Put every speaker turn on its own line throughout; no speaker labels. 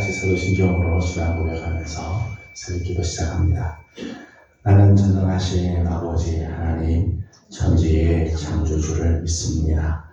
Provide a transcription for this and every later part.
같이 사도신경으로 신앙 고백하면서 새벽기도 시작합니다. 나는 전능하신 아버지 하나님 천지의 창조주를 믿습니다.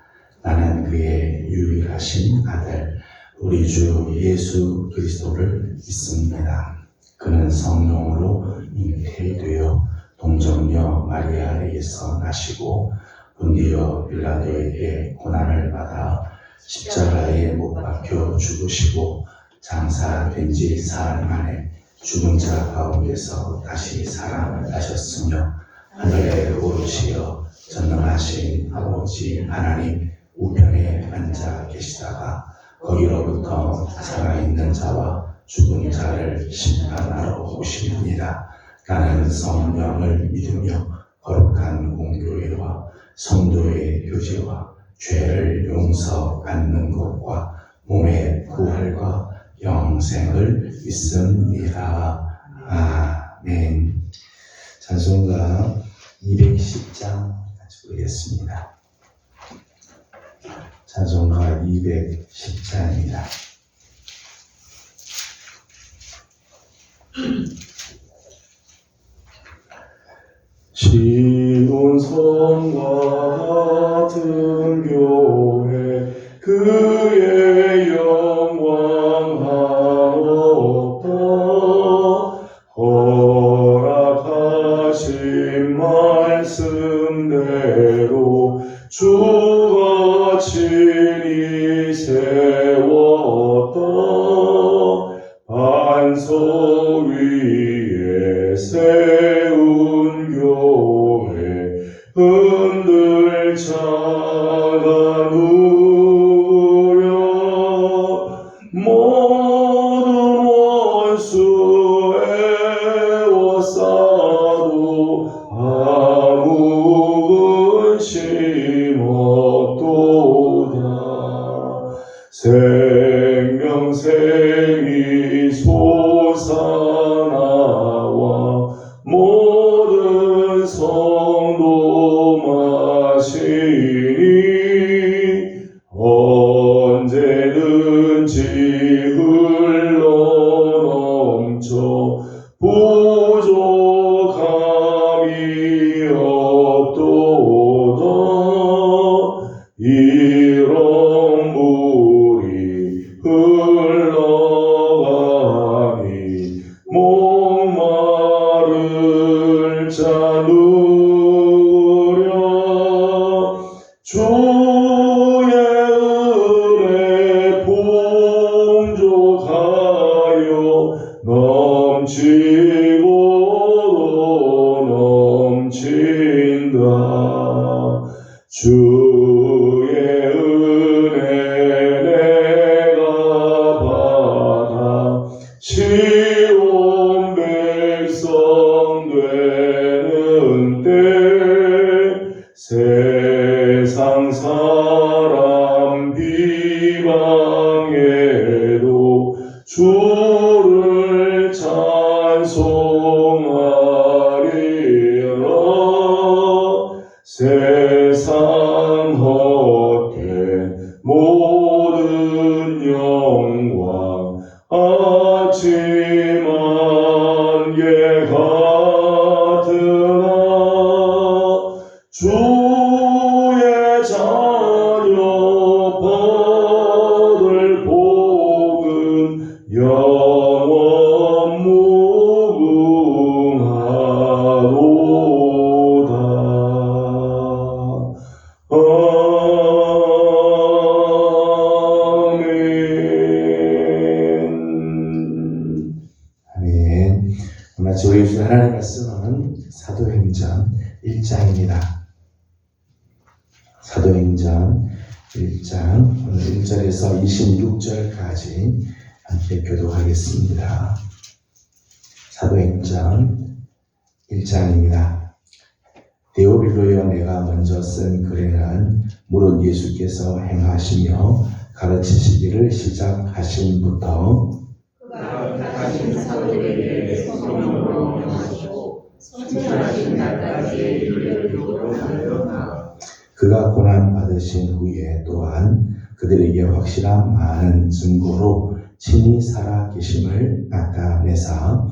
나는 그의 유일하신 아들 우리 주 예수 그리스도를 믿습니다. 그는 성령으로 잉태되어 동정녀 마리아에게서 나시고 본디오 빌라도에게 고난을 받아 십자가에 못 박혀 죽으시고 장사된 지 사흘 만에 죽은 자 가운데서 다시 살아나셨으며 하늘에 오르시어 전능하신 아버지 하나님 우편에 앉아 계시다가 거기로부터 살아있는 자와 죽은 자를 심판하러 오십니다. 나는 성령을 믿으며 거룩한 공교회와 성도의 교제와 죄를 용서받는 것과 몸의 부활과 영생을 믿습니다. 아멘. 찬송가 210장 같이 부르겠습니다. 찬송가 210장입니다. 시온성과 같은 교회 그의 영광 하옵다. 허락하신 말씀대로 주가 친히 세웠다. 반석 위에 세운 교회 흔들 차가 누려 모든 원수 애워싸도 아무 근심 없도다. 생명샘이 솟아나와 모든 성도 마시니 언제든지 흘러넘쳐 부족함이 없도다. 이런 물이 흘러가니 목마를 자 누려 주의 은혜 풍족하여 넘치고도 넘친다. 주의 은혜 내가 받아 시온 백성 되는 때 세상 사람 비방해도 주를 찬송하리라. 세상 헛된 모든 영광 아침한 예 같으나 주의 자녀 받을 복은 영원 무궁하도다. 아멘. 오늘 우리 주신 하나님의 말씀은 사도행전 1장입니다. 사도행전 1장 오늘 1절에서 26절까지 함께 교독하겠습니다. 사도행전 1장입니다. 데오빌로여 내가 먼저 쓴 글에는 무릇 예수께서 행하시며 가르치시기를 시작하신부터
가신 사도에게 성령으로 명하시고 선지자신 날까지 이르도록 하였다.
그가 고난 받으신 후에 또한 그들에게 확실한 많은 증거로 친히 살아 계심을 나타내사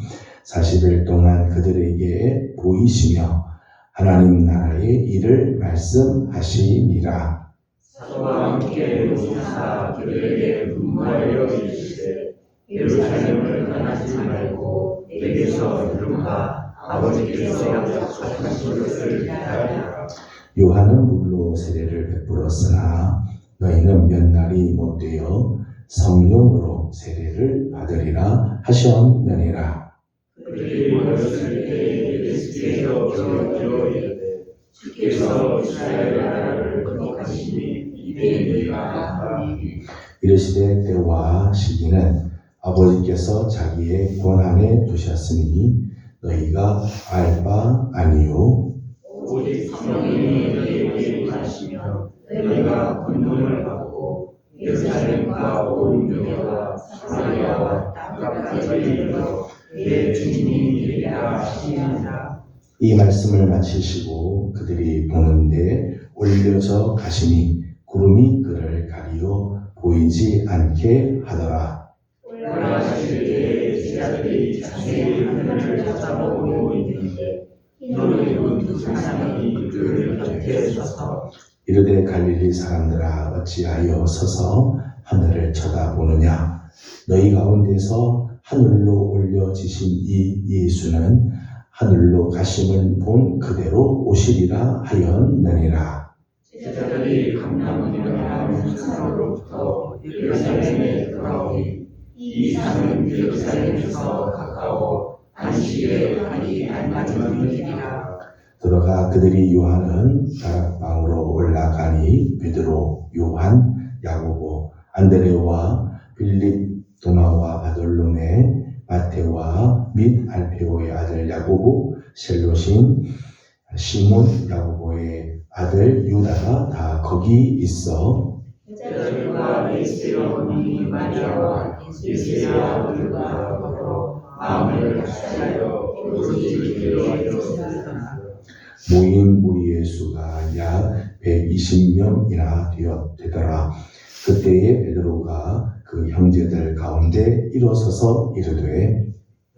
40일 동안 그들에게 보이시며 하나님 나라의 일을 말씀하시니라.
사도와 함께 오시사 그들에게 분부하여 이르시되 예루살렘을 떠나지 말고 내게서 이루가 아버지께서 약속하신 것을 기다리라.
요한은 물로 세례를 베풀었으나 너희는 몇 날이 못 되어 성령으로 세례를 받으리라 하셨느니라.
그들이 모였을 때 예수께서 저주어 이르되 주께서 이스라엘 나라를 거룩하시니 이되리라 하니
이르시되 때와 시기는 아버지께서 자기의 권한에 두셨으니 너희가 알 바 아니요.
오직 성령이 너희에게 임하시며 너희가 권능을 받고 예루살렘과 온 유대와 사마리아와 땅끝까지 이르러 내 주님이 되리라 하시니라.
이 말씀을 마치시고 그들이 보는데 올려져 가시니 구름이 그를 가리어 보이지 않게 하더라.
올라가실 때에 제자들이 자세히 하늘을 쳐다보고 있는데 너는 두 사람이 그들 곁에 서서
이르되 갈릴리 사람들아 어찌하여 서서 하늘을 쳐다보느냐. 너희 가운데서 하늘로 올려지신 이 예수는 하늘로 가심을 본 그대로 오시리라 하였느니라.
제자들이 감람이라는 산으로부터 예루살렘에 돌아오니 이 산은 예루살렘에서 가까워 안식에 가기 안 맞은 길이라.
들어가 그들이 요한은 다락방으로 올라가니 베드로, 요한, 야고보, 안드레와 빌립, 도마와 바돌로메, 마테와 및 알페오의 아들 야고보, 셀로신, 시몬, 야고보의 아들 유다가 다 거기 있어
제자들과 예수의 어머니 마리아와 예수의 아들과 더불어 마음을 같이하여 오로지 기도하여 있었으나
모인 무리의 수가 약 120명이나 되더라. 그때에 베드로가 그 형제들 가운데 일어서서 이르되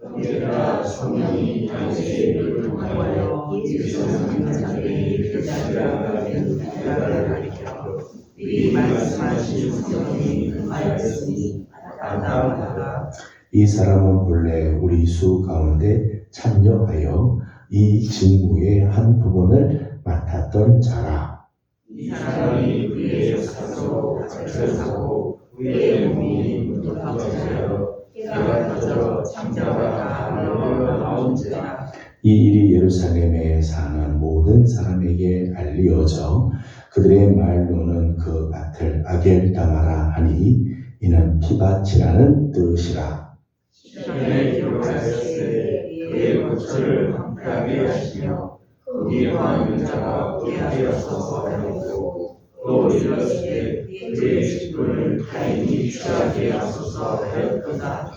형제들아 성령이 당신을 통하여 예수 성자의 제자들아 된 자를 가리켜 이 말씀하신 성령이 금하였으니 마땅하다.
이 사람은 본래 우리 수 가운데 참여하여 이 직무의 한 부분을 맡았던 자라.
이 사람이 그의 역사로 갇혀서고 그의 몸이 묻어버려 해가 터져 창자가 다 흘러 나온 자라.
이 일이 예루살렘에 사는 모든 사람에게 알리어져 그들의 말로는 그 밭을 아겔다마라 하니 이는 피밭이라는 뜻이라.
시편에 기록하였으되 그의 고초를 황폐하게 하시며 거기 거하는 자가 피하여서 하였고 또 이르시되 그의 직분을 타인이 취하게 하소서 하였도다.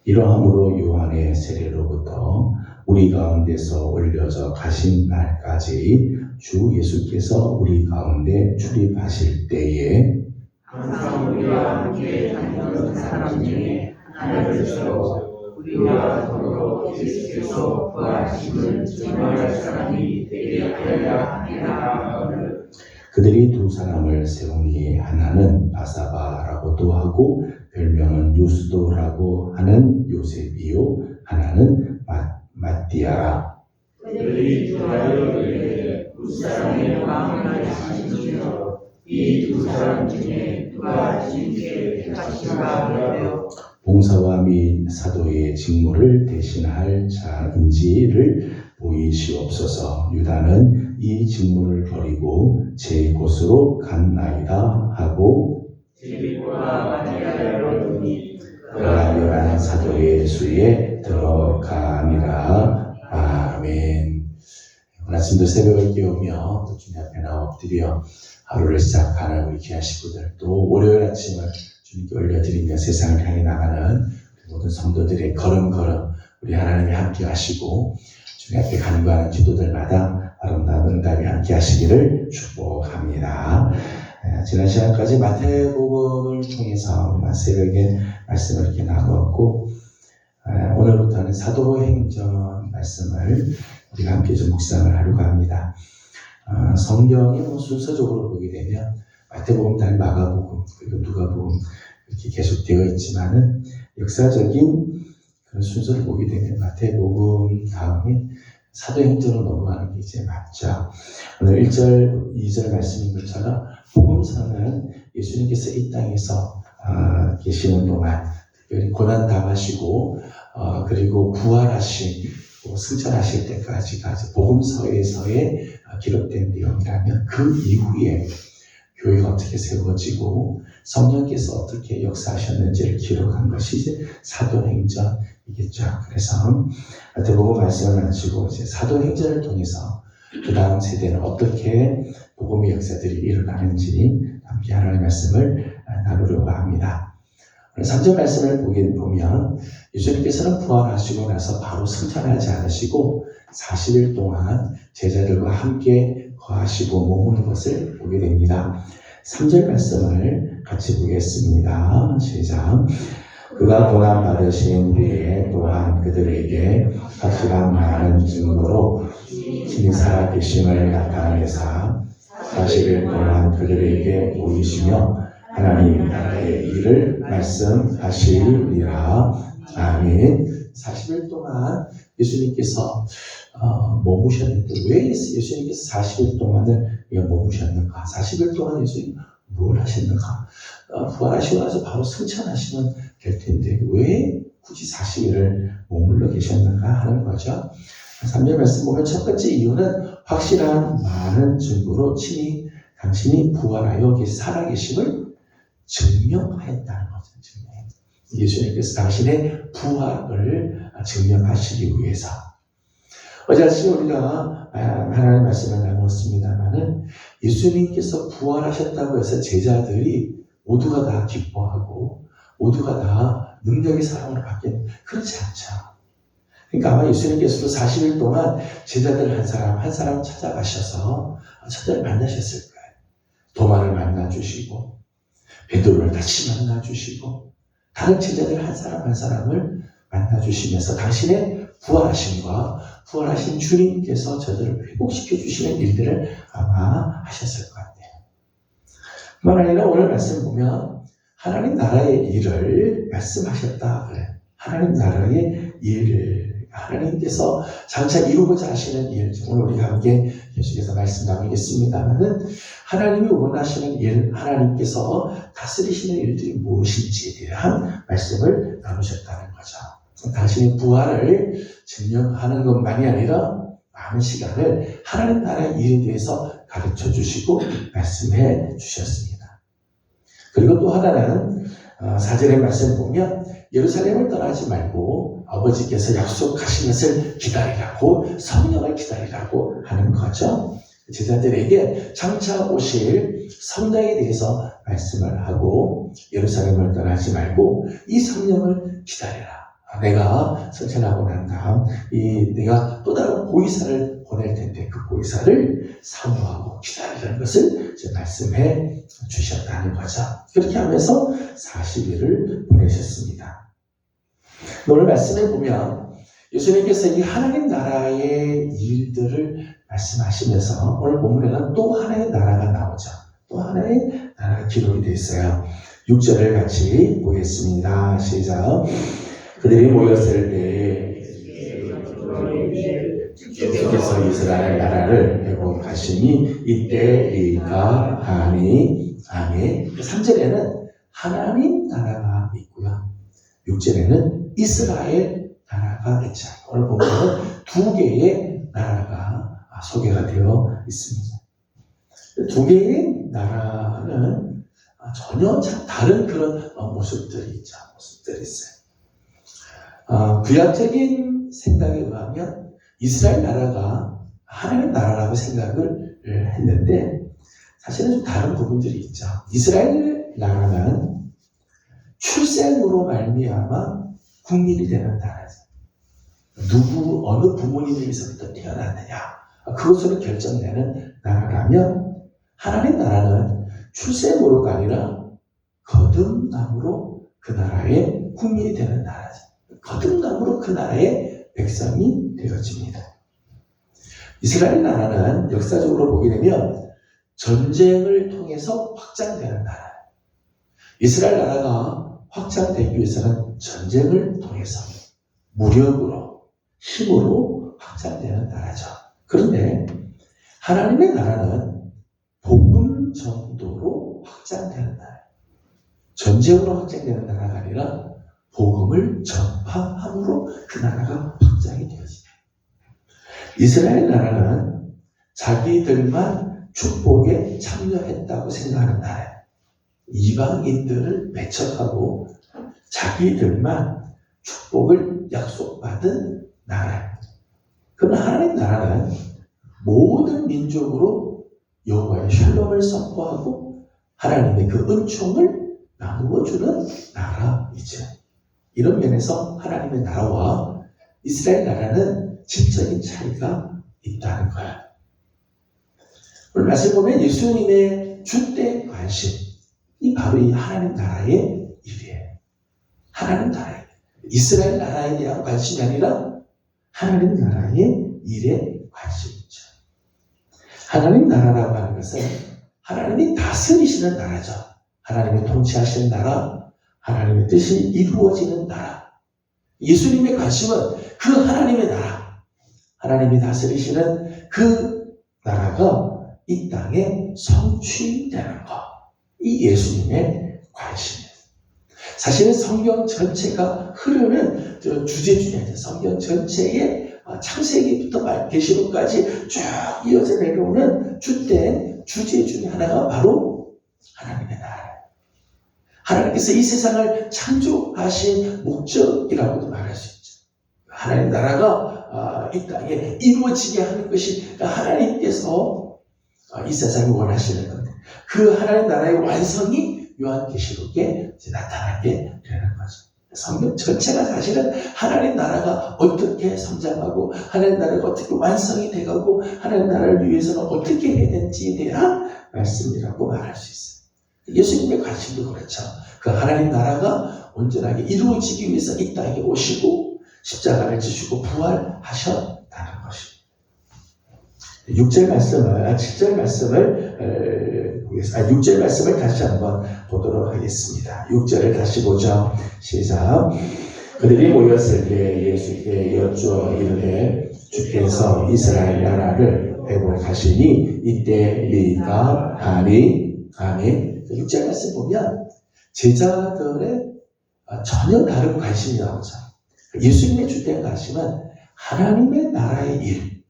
이러함으로 요한의 세례로부터 우리 가운데서 올려져 가신 날까지 주 예수께서 우리 가운데 출입하실 때에
항상 우리와 함께 다니던 사람 중에 하나를 세워 우리와 더불어 예수께서 부활하심을 증언할 사람이 되게 하여야 하리라 하거늘.
그들이 두 사람을 세우니 하나는 바사바라고도 하고 별명은 유스도라고 하는 요셉이요 하나는 마띠아라.
그들이 주하여 이르되 두 사람의 마음을 아시니며 이 두 사람 중에 누가 주님께 택하신가 하여
봉사와 및 사도의 직무를 대신할 자인지를 보이시옵소서. 유다는 이 직무를 버리고 제 곳으로 갔나이다 하고
빌립보와 마리아를 얻으니
그라요라는 사도의 수에 들어가니라. 아멘. 오늘 아침도 새벽을 깨우며 또 주님 앞에 나와 엎드려 하루를 시작하는 우리 귀한 식구들, 또 월요일 아침을 주님께 올려드리며 세상을 향해 나가는 모든 성도들의 걸음걸음 우리 하나님이 함께 하시고 주님 앞에 간구하는 기도들마다 아름다운 응답이 함께 하시기를 축복합니다. 지난 시간까지 마태복음을 방송을 통해서 새벽에 말씀을 이렇게 나누었고, 오늘부터는 사도행전 말씀을 우리가 함께 좀 묵상을 하려고 합니다. 성경이 순서적으로 보게 되면 마태복음, 다음에 마가복음, 그리고 누가복음 이렇게 계속 되어 있지만은 역사적인 그런 순서를 보게 되면 마태복음 다음에 사도행전으로 넘어가는 게 이제 맞죠. 오늘 1절, 2절 말씀인 것처럼 복음서는 예수님께서 이 땅에서 계시는 동안 특별히 고난 당하시고 그리고 부활하신 승천하실 때까지가 복음서에서의 기록된 내용이라면 그 이후에 교회가 어떻게 세워지고 성령께서 어떻게 역사하셨는지를 기록한 것이 이제 사도행전이겠죠. 그래서 마태복음 말씀을 마치고 이제 사도행전을 통해서 그 다음 세대는 어떻게 복음의 역사들이 일어나는지 함께 하나님의 말씀을 나누려고 합니다. 3절 말씀을 보면 예수님께서는 부활하시고 나서 바로 승천하지 않으시고 40일 동안 제자들과 함께 거하시고 머무는 것을 보게 됩니다. 3절 말씀을 같이 보겠습니다. 시작. 그가 고난 받으신 후에 또한 그들에게 확실한 많은 증거로 친히 살아계심을 나타내사 40일 동안 그들에게 보이시며 하나님 나라의 일을 말씀하시리라. 아멘. 40일 동안 예수님께서 머무셨는데 왜 예수님께서 40일 동안을 머무셨는가? 40일 동안 예수님 뭘 하셨는가? 부활하시고 나서 바로 승천하시면 될 텐데 왜 굳이 40일을 머물러 계셨는가 하는 거죠. 3절 말씀 보면 첫 번째 이유는 확실한 많은 증거로 친히 당신이 부활하여 살아계심을 증명하였다는 거죠. 예수님께서 당신의 부활을 증명하시기 위해서. 어제 아침에 우리가 하나님의 말씀을 나누었습니다만은 예수님께서 부활하셨다고 해서 제자들이 모두가 다 기뻐하고 모두가 다 능력의 사람으로 바뀌는 그렇지 않죠. 그러니까 아마 예수님께서도 40일 동안 제자들 한 사람 한 사람 찾아가셔서 저들을 만나셨을 거예요. 도마를 만나주시고 베드로를 다시 만나주시고 다른 제자들 한 사람 한 사람을 만나주시면서 당신의 부활하심과 부활하신 주님께서 저들을 회복시켜 주시는 일들을 아마 하셨을 것 같아요. 뿐만 아니라 오늘 말씀 보면 하나님 나라의 일을 말씀하셨다 그래요. 하나님 나라의 일을 하나님께서 장차 이루고자 하시는 일, 오늘 우리가 함께 계속해서 말씀 나누겠습니다만은 하나님이 원하시는 일, 하나님께서 다스리시는 일들이 무엇인지에 대한 말씀을 나누셨다는 거죠. 당신의 부활을 증명하는 것만이 아니라 많은 시간을 하나님 나라의 일에 대해서 가르쳐 주시고 말씀해 주셨습니다. 그리고 또 하나는 4절의 말씀 보면 예루살렘을 떠나지 말고 아버지께서 약속하신 것을 기다리라고 성령을 기다리라고 하는 거죠. 제자들에게 장차 오실 성령에 대해서 말씀을 하고 예루살렘을 떠나지 말고 이 성령을 기다리라. 내가 승천하고 난 다음 내가 또 다른 보이사를 보낼 텐데 그 보이사를 사모하고 기다리라는 것을 말씀해 주셨다는 거죠. 그렇게 하면서 40일을 보내셨습니다. 오늘 말씀에 보면 예수님께서 이 하나님 나라의 일들을 말씀하시면서 오늘 본문에는 또 하나의 나라가 나오죠. 또 하나의 나라가 기록이 되어 있어요. 6절을 같이 보겠습니다. 시작. 그들이 모였을 때에 주께서 이스라엘 나라를 회복하시니 이때이까 하니. 아멘. 3절에는 하나님 나라가 있고요. 6절에는 이스라엘 나라가 있죠. 오늘 보면 두 개의 나라가 소개가 되어 있습니다. 두 개의 나라는 전혀 다른 그런 모습들이 있죠. 모습들이 있어요. 구약적인 생각에 의하면 이스라엘 나라가 하나님 나라라고 생각을 했는데 사실은 좀 다른 부분들이 있죠. 이스라엘 나라는 출생으로 말미암아 국민이 되는 나라죠. 어느 부모님에서부터 태어났느냐 그것으로 결정되는 나라라면 하나님 나라는 출생으로가 아니라 거듭남으로 그 나라의 국민이 되는 나라죠. 거듭남으로 그 나라의 백성이 되어집니다. 이스라엘 나라는 역사적으로 보게 되면 전쟁을 통해서 확장되는 나라예요. 이스라엘 나라가 확장되기 위해서는 전쟁을 통해서 무력으로, 힘으로 확장되는 나라죠. 그런데 하나님의 나라는 복음 정도로 확장되는 나라예요. 전쟁으로 확장되는 나라가 아니라 복음을 전파함으로 그 나라가 확장이 되어집니다. 이스라엘 나라는 자기들만 축복에 참여했다고 생각하는 나라예요. 이방인들을 배척하고 자기들만 축복을 약속받은 나라예요. 그러나 하나님 나라는 모든 민족으로 여호와의 샬롬을 선포하고 하나님의 그 은총을 나누어주는 나라이죠. 이런 면에서 하나님의 나라와 이스라엘 나라는 질적인 차이가 있다는 거예요. 오늘 말씀 보면 예수님의 주된 관심이 바로 이 하나님 나라의 일이에요. 하나님 나라의 이스라엘 나라에 대한 관심이 아니라 하나님 나라의 일에 관심이죠. 하나님 나라라고 하는 것은 하나님이 다스리시는 나라죠. 하나님이 통치하시는 나라, 하나님의 뜻이 이루어지는 나라. 예수님의 관심은 그 하나님의 나라, 하나님이 다스리시는 그 나라가 이 땅에 성취되는 것. 이 예수님의 관심이에요. 사실은 성경 전체가 흐르는 주제 중에 있어요. 성경 전체의 창세기부터 계시록까지 쭉 이어져 내려오는 주된 주제 중에 하나가 바로 하나님의 나라예요. 하나님께서 이 세상을 창조하신 목적이라고도 말할 수 있죠. 하나님 나라가 이 땅에 이루어지게 하는 것이 하나님께서 이 세상을 원하시는 건데 그 하나님 나라의 완성이 요한계시록에 나타나게 되는 거죠. 성경 전체가 사실은 하나님 나라가 어떻게 성장하고 하나님 나라가 어떻게 완성이 되고 하나님 나라를 위해서는 어떻게 해야 되는지에 대한 말씀이라고 말할 수 있어요. 예수님의 관심도 그렇죠. 그 하나님 나라가 온전하게 이루어지기 위해서 이 땅에 오시고 십자가를 지시고 부활하셨다는 것입니다. 6절 말씀을, 7절 말씀을 6절 말씀을 다시 한번 보도록 하겠습니다. 6절을 다시 보죠. 시작. 그들이 모였을 때 예수께 여쭈어 이르되 주께서 이스라엘 나라를 회복하시니 이때리까 하니. 아멘. 6절 말씀 보면 제자들의 전혀 다른 관심이 나오죠. 예수님의 주된 관심은 하나님의 나라의 일,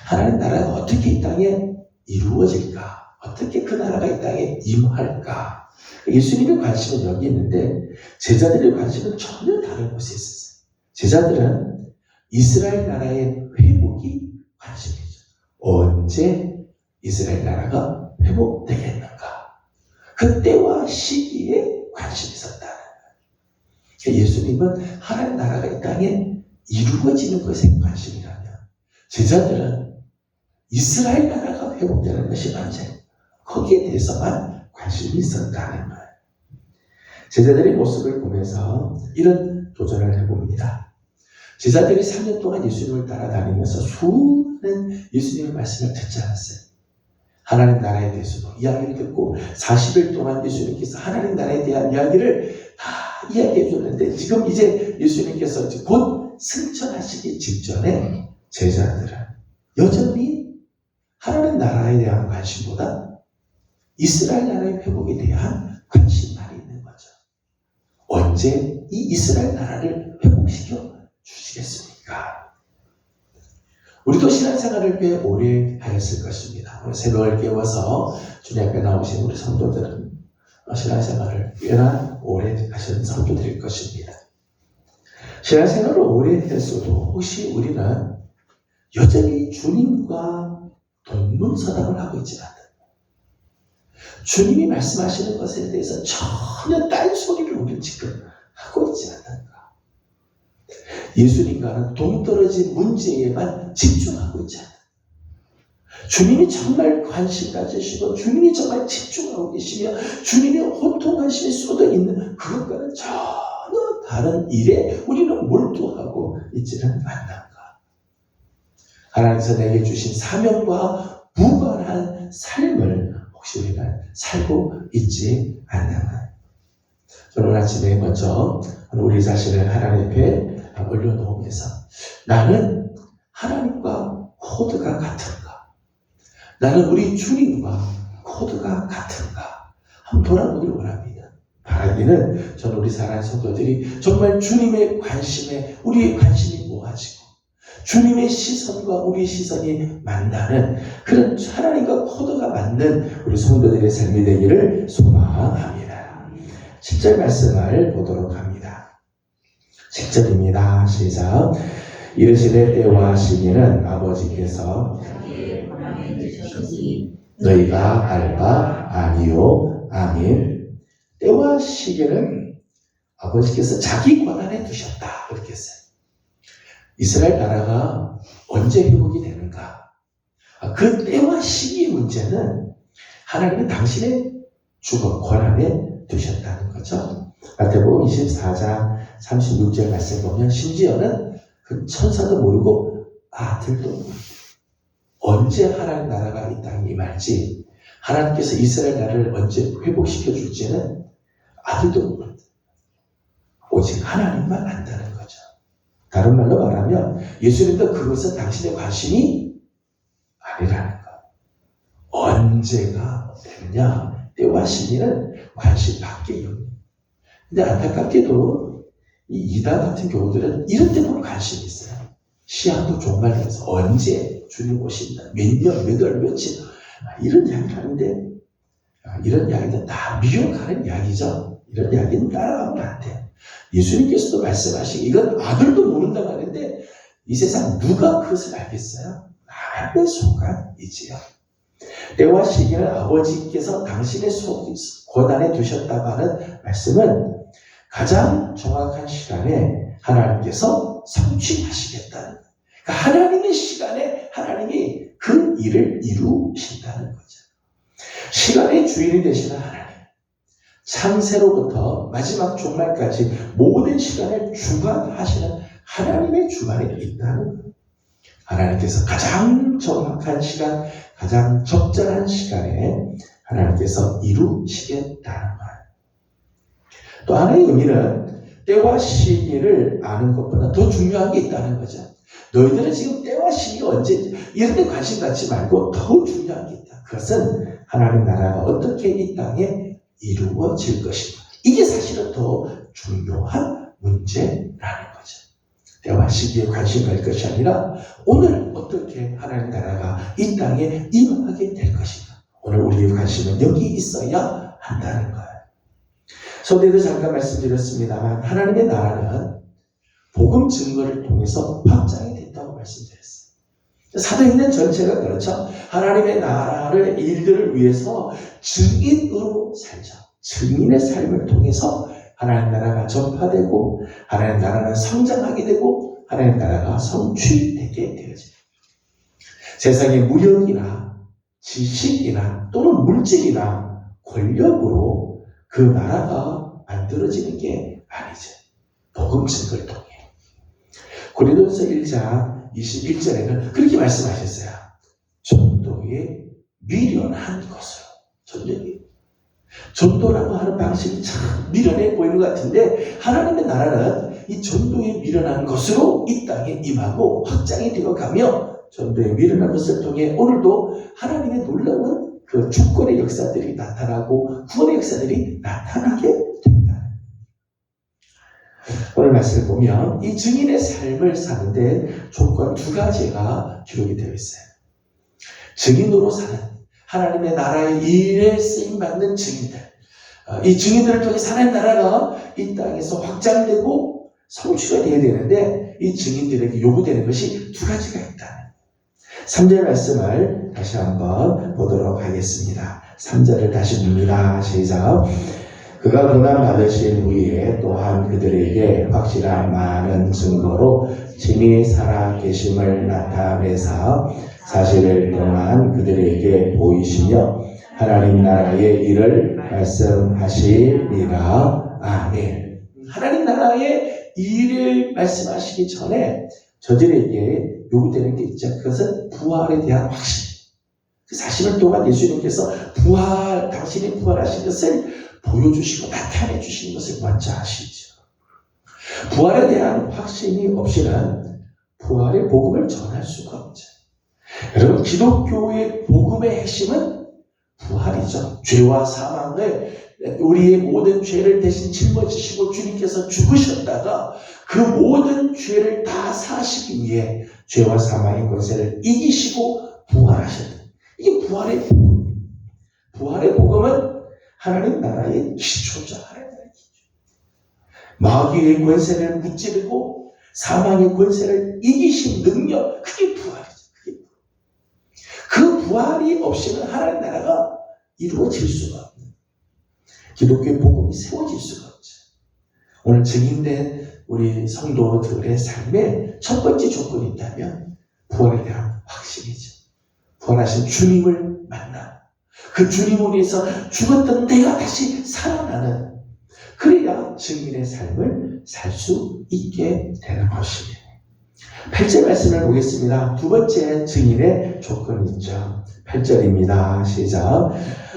하나님 나라가 어떻게 이 땅에 이루어질까? 어떻게 그 나라가 이 땅에 임할까? 예수님의 관심은 여기 있는데 제자들의 관심은 전혀 다른 곳에 있었어요. 제자들은 이스라엘 나라의 회복이 관심이죠. 언제 이스라엘 나라가 회복되겠는가? 그때와 시기에 관심이 있었다. 예수님은 하나님 나라가 이 땅에 이루어지는 것에 관심이라면 제자들은 이스라엘 나라가 회복되는 것이 언제? 거기에 대해서만 관심이 있었다는 거예요. 제자들의 모습을 보면서 이런 도전을 해봅니다. 제자들이 3년 동안 예수님을 따라다니면서 수많은 예수님의 말씀을 듣지 않았어요. 하나님 나라에 대해서도 이야기를 듣고 40일 동안 예수님께서 하나님 나라에 대한 이야기를 다 이야기해 줬는데 지금 이제 예수님께서 곧 승천하시기 직전에 제자들은 여전히 하나님 나라에 대한 관심보다 이스라엘 나라의 회복에 대한 관심만 있는 거죠. 언제 이 이스라엘 나라를 회복시켜 주시겠습니까? 우리도 신앙생활을 꽤 오래 하였을 것입니다. 오늘 새벽을 깨워서 주님 앞에 나오신 우리 성도들은 신앙생활을 꽤나 오래 하신 성도들일 것입니다. 신앙생활을 오래 했어도 혹시 우리는 여전히 주님과 동문서답을 하고 있지 않다. 주님이 말씀하시는 것에 대해서 전혀 딴소리를 우리는 지금 하고 있지 않는가. 예수님과는 동떨어진 문제에만 집중하고 있지 않는가. 주님이 정말 관심 가지시고 주님이 정말 집중하고 계시며 주님이 호통하심이 쏟아 있는 그것과는 전혀 다른 일에 우리는 몰두하고 있지는 않는가. 하나님께서 내게 주신 사명과 무관한 삶을 혹시 우리가 살고 있지 않는가. 저는 오늘 아침에 먼저 우리 자신을 하나님 앞에 올려놓으면서 나는 하나님과 코드가 같은가? 나는 우리 주님과 코드가 같은가? 한번 돌아보기를 원합니다. 바라기는 저는 우리 사랑하는 성도들이 정말 주님의 관심에 우리의 관심이 모아지고 주님의 시선과 우리 시선이 만나는 그런 하나님과 코드가 맞는 우리 성도들의 삶이 되기를 소망합니다. 10절 말씀을 보도록 합니다. 10절입니다. 시작. 이르시되 때와 시기는 아버지께서 너희가 알 바 아니요. 아멘. 때와 시기는 아버지께서 자기 권한에 두셨다. 그렇게 했어요. 이스라엘 나라가 언제 회복이 되는가? 그 때와 시기의 문제는 하나님은 당신의 주권 권한에 두셨다는 거죠. 마태복음 24장 36절 말씀 보면 심지어는 그 천사도 모르고 아들도 모르고 언제 하나님 나라가 이 땅에 임할지 하나님께서 이스라엘 나라를 언제 회복시켜 줄지는 아들도 모른다. 오직 하나님만 안다는 거죠. 다른 말로 말하면 예수님도 그것은 당신의 관심이 아니라는 것. 언제가 되느냐 때와 시기는 관심 밖이에요. 근데 안타깝게도 이 이단 같은 경우들은 이런 데만 관심이 있어요. 시한도 종말해서 언제 주님 오신다, 몇 년, 몇 월, 며칠 이런 이야기를 하는데 이런 이야기는 다 미혹하는 이야기죠. 이런 이야기는 따라가면 안 돼요. 예수님께서도 말씀하시기 이건 아들도 모른다고 하는데 이 세상 누가 그것을 알겠어요? 하나님의 소관이지요. 때와 시기는 아버지께서 당신의 권한에 두셨다고 하는 말씀은 가장 정확한 시간에 하나님께서 성취하시겠다는 거예요. 그러니까 하나님의 시간에 하나님이 그 일을 이루신다는 거죠. 시간의 주인이 되시는 하나님, 창세로부터 마지막 종말까지 모든 시간을 주관하시는 하나님의 주관에 있다는 거예요. 하나님께서 가장 정확한 시간, 가장 적절한 시간에 하나님께서 이루시겠다는 거예요. 또 하나의 의미는 때와 시기를 아는 것보다 더 중요한 게 있다는 거죠. 너희들은 지금 때와 시기가 언제인지 이런 데 관심 갖지 말고 더 중요한 게 있다. 그것은 하나님 나라가 어떻게 이 땅에 이루어질 것인가. 이게 사실은 더 중요한 문제라는 거죠. 때와 시기에 관심 갈 것이 아니라 오늘 어떻게 하나님 나라가 이 땅에 임하게 될 것인가. 오늘 우리의 관심은 여기 있어야 한다는 거예요. 서두에도 잠깐 말씀드렸습니다만 하나님의 나라는 복음 증거를 통해서 확장이 됐다고 말씀드렸어요. 사도행전 전체가 그렇죠. 하나님의 나라의 일들을 위해서 증인으로 살죠. 증인의 삶을 통해서 하나님 나라가 전파되고 하나님 나라는 성장하게 되고 하나님 나라가 성취되게 되어집니다. 세상의 무력이나 지식이나 또는 물질이나 권력으로 그 나라가 만들어지는 게 아니죠. 복음 증거를 통해. 고린도전서 1장 21절에는 그렇게 말씀하셨어요. 전도에 미련한 것으로. 전도라고 하는 방식이 참 미련해 보이는 것 같은데 하나님의 나라는 이 전도에 미련한 것으로 이 땅에 임하고 확장이 되어가며 전도에 미련한 것을 통해 오늘도 하나님의 놀라운 그 주권의 역사들이 나타나고 구원의 역사들이 나타나게 된다. 오늘 말씀을 보면 이 증인의 삶을 사는데 조건 두 가지가 기록이 되어 있어요. 증인으로 사는 하나님의 나라의 일에 쓰임받는 증인들. 이 증인들을 통해 하나님의 나라가 이 땅에서 확장되고 성취가 되어야 되는데 이 증인들에게 요구되는 것이 두 가지가 있다. 3절 말씀을 다시 한번 보도록 하겠습니다. 3절을 다시 봅니다. 시작. 그가 고난 받으신 후에 또한 그들에게 확실한 많은 증거로 친히 살아 계심을 나타내사 사실을 통한 그들에게 보이시며 하나님 나라의 일을 말씀하시리라. 아멘. 하나님 나라의 일을 말씀하시기 전에 저들에게 요구되는 게 있죠. 그것은 부활에 대한 확신. 그 40일 동안 예수님께서 당신이 부활하신 것을 보여주시고 나타내 주시는 것을 먼저 하시죠. 부활에 대한 확신이 없이는 부활의 복음을 전할 수가 없죠. 여러분, 기독교의 복음의 핵심은 부활이죠. 죄와 사망을, 우리의 모든 죄를 대신 짊어지시고 주님께서 죽으셨다가 그 모든 죄를 다 사시기 위해 죄와 사망의 권세를 이기시고 부활하셨다. 이게 부활의 복음. 부활의 복음은 하나님 나라의 기초죠. 하나님 나라의 기초. 마귀의 권세를 무찌르고 사망의 권세를 이기신 능력, 그게 부활이죠. 그 부활이 없이는 하나님 나라가 이루어질 수가 없는, 기독교의 복음이 세워질 수가 없죠. 오늘 증인된 우리 성도들의 삶에 첫 번째 조건이 있다면 부활에 대한 확신이죠. 부활하신 주님을 만나 그 주님을 위해서 죽었던 내가 다시 살아나는, 그래야 증인의 삶을 살 수 있게 되는 것입니다. 8절 말씀을 보겠습니다. 두 번째 증인의 조건이 있죠. 8절입니다. 시작.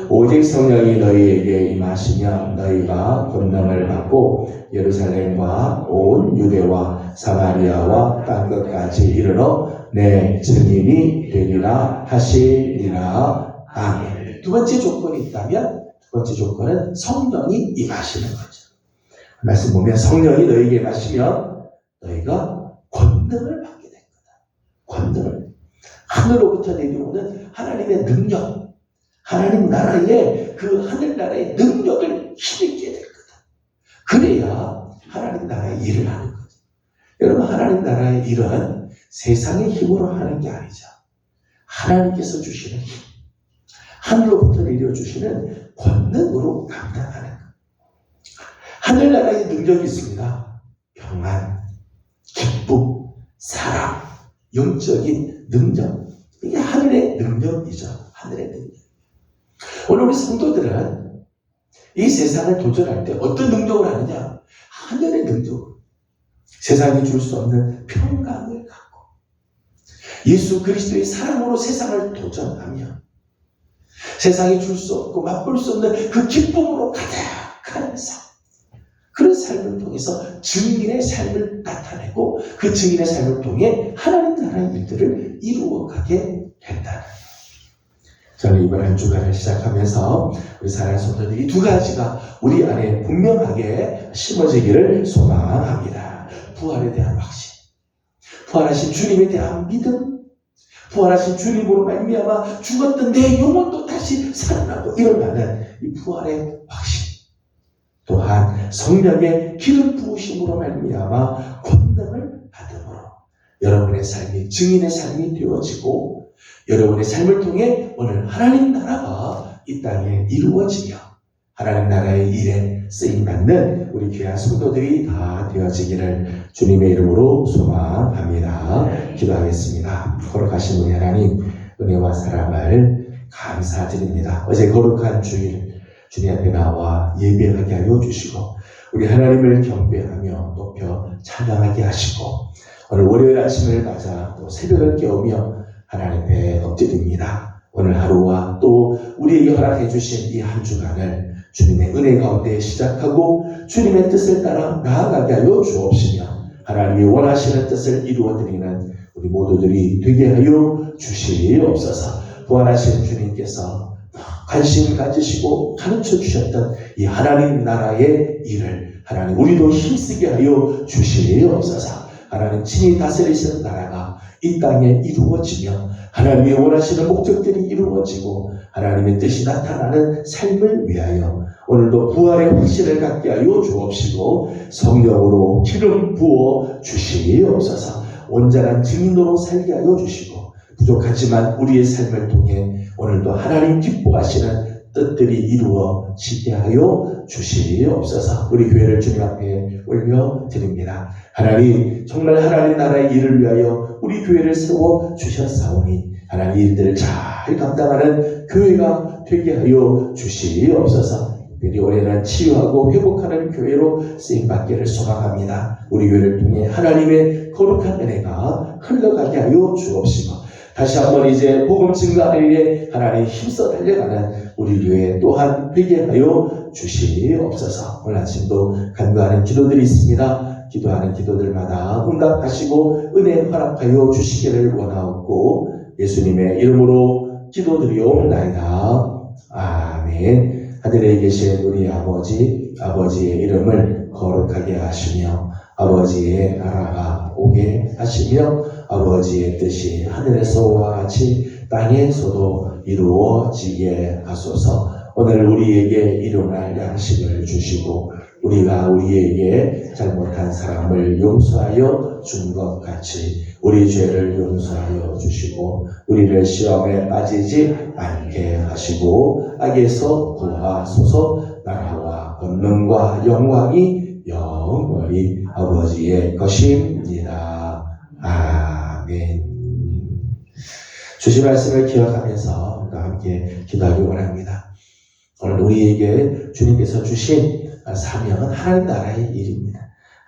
오직 성령이 너희에게 임하시면 너희가 권능을 받고 예루살렘과 온 유대와 사마리아와 땅끝까지 이르러 내 증인이 되리라 하시리라. 아멘. 두 번째 조건이 있다면 두 번째 조건은 성령이 임하시는 거죠. 말씀 보면 성령이 너희에게 임하시면 너희가 권능을 받게 될 거다. 권능을. 하늘로부터 내려오는 하나님의 능력, 하나님 나라의 그 하늘나라의 능력을 힘있게 될 거다. 그래야 하나님 나라의 일을 하는 거죠. 여러분, 하나님 나라의 일은 세상의 힘으로 하는 게 아니죠. 하나님께서 주시는 힘, 하늘로부터 내려주시는 권능으로 감당하는 것. 하늘나라의 능력이 있습니다. 평안, 기쁨, 사랑, 영적인 능력. 이게 하늘의 능력이죠. 하늘의 능력. 오늘 우리 성도들은 이 세상을 도전할 때 어떤 능력을 하느냐? 하늘의 능력으로. 세상이 줄 수 없는 평강을 갖고 예수 그리스도의 사랑으로 세상을 도전하며 세상이 줄 수 없고 맛볼 수 없는 그 기쁨으로 가득한 삶. 그런 삶을 통해서 증인의 삶을 나타내고 그 증인의 삶을 통해 하나님 나라의 일들을 이루어가게 된다는 거예요. 저는 이번 한 주간을 시작하면서 우리 사랑하는 성도들이 이 두 가지가 우리 안에 분명하게 심어지기를 소망합니다. 부활에 대한 확신, 부활하신 주님에 대한 믿음, 부활하신 주님으로 말미암아 죽었던 내 영혼도 다시 살아나고 일어나는 이 부활의 확신, 또한 성령의 기름 부으심으로 말미암아 권능을 받음으로 여러분의 삶이 증인의 삶이 되어지고 여러분의 삶을 통해 오늘 하나님 나라가 이 땅에 이루어지며 하나님 나라의 일에 쓰임받는 우리 귀한 성도들이 다 되어지기를 주님의 이름으로 소망합니다. 기도하겠습니다. 거룩하신 우리 하나님, 은혜와 사랑을 감사드립니다. 어제 거룩한 주일 주님 앞에 나와 예배하게 하여 주시고 우리 하나님을 경배하며 높여 찬양하게 하시고 오늘 월요일 아침을 맞아 또 새벽을 깨우며 하나님 앞에 엎드립니다. 오늘 하루와 또 우리에게 허락해 주신 이 한 주간을 주님의 은혜 가운데 시작하고 주님의 뜻을 따라 나아가게 하여 주옵시며 하나님이 원하시는 뜻을 이루어드리는 우리 모두들이 되게 하여 주시옵소서. 부활하신 주님께서 관심을 가지시고 가르쳐 주셨던 이 하나님 나라의 일을 하나님 우리도 힘쓰게 하여 주시옵소서. 하나님 친히 다스리시는 나라가 이 땅에 이루어지며 하나님이 원하시는 목적들이 이루어지고 하나님의 뜻이 나타나는 삶을 위하여 오늘도 부활의 확신을 갖게 하여 주옵시고 성령으로 기름 부어 주시옵소서. 온전한 증인으로 살게 하여 주시고 부족하지만 우리의 삶을 통해 오늘도 하나님 기뻐하시는 뜻들이 이루어지게 하여 주시옵소서. 우리 교회를 주님 앞에 올려드립니다. 하나님, 정말 하나님 나라의 일을 위하여 우리 교회를 세워 주셨사오니 하나님 일들을 잘 감당하는 교회가 되게 하여 주시옵소서. 우리 올해는 치유하고 회복하는 교회로 쓰임받기를 소망합니다. 우리 교회를 통해 하나님의 거룩한 은혜가 흘러가게 하여 주옵시고 다시 한번 이제 복음 증거하는 일에 하나님 힘써 달려가는 우리 교회 또한 되게 하여 주시옵소서. 오늘 아침도 간구하는 기도들이 있습니다. 기도하는 기도들마다 응답하시고 은혜 허락하여 주시기를 원하옵고 예수님의 이름으로 기도드리옵나이다. 아멘. 하늘에 계신 우리 아버지, 아버지의 이름을 거룩하게 하시며 아버지의 나라가 오게 하시며 아버지의 뜻이 하늘에서와 같이 땅에서도 이루어지게 하소서. 오늘 우리에게 일용할 양식을 주시고 우리가 우리에게 잘못한 사람을 용서하여 준 것 같이 우리 죄를 용서하여 주시고 우리를 시험에 빠지지 않게 하시고 악에서 구하소서. 나라와 권능과 영광이 영원히 아버지의 것입니다. 아멘. 주신 말씀을 기억하면서 함께 기도하기 원합니다. 오늘 우리에게 주님께서 주신 사명은 하나님 나라의 일입니다.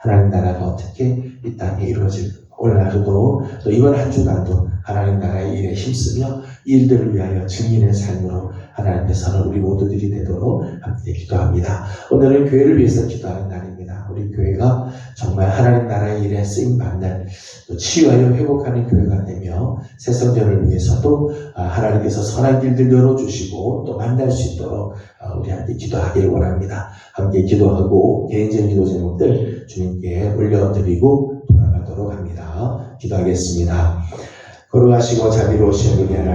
하나님 나라가 어떻게 이 땅에 이루어질까? 오늘 하루도 또 이번 한 주간도 하나님 나라의 일에 힘쓰며 일들을 위하여 증인의 삶으로 하나님께서는 우리 모두들이 되도록 함께 기도합니다. 오늘은 교회를 위해서 기도하는 날입니다. 우리 교회가 정말 하나님 나라의 일에 쓰임받는 또 치유하여 회복하는 교회가 되며 새 성전을 위해서도 하나님께서 선한 길들 열어주시고 또 만날 수 있도록 우리 함께 기도하기를 원합니다. 함께 기도하고 개인적인 기도 제목들 주님께 올려드리고 돌아가도록 합니다. 기도하겠습니다. 거룩하시고 자비로우신 우리 하나님,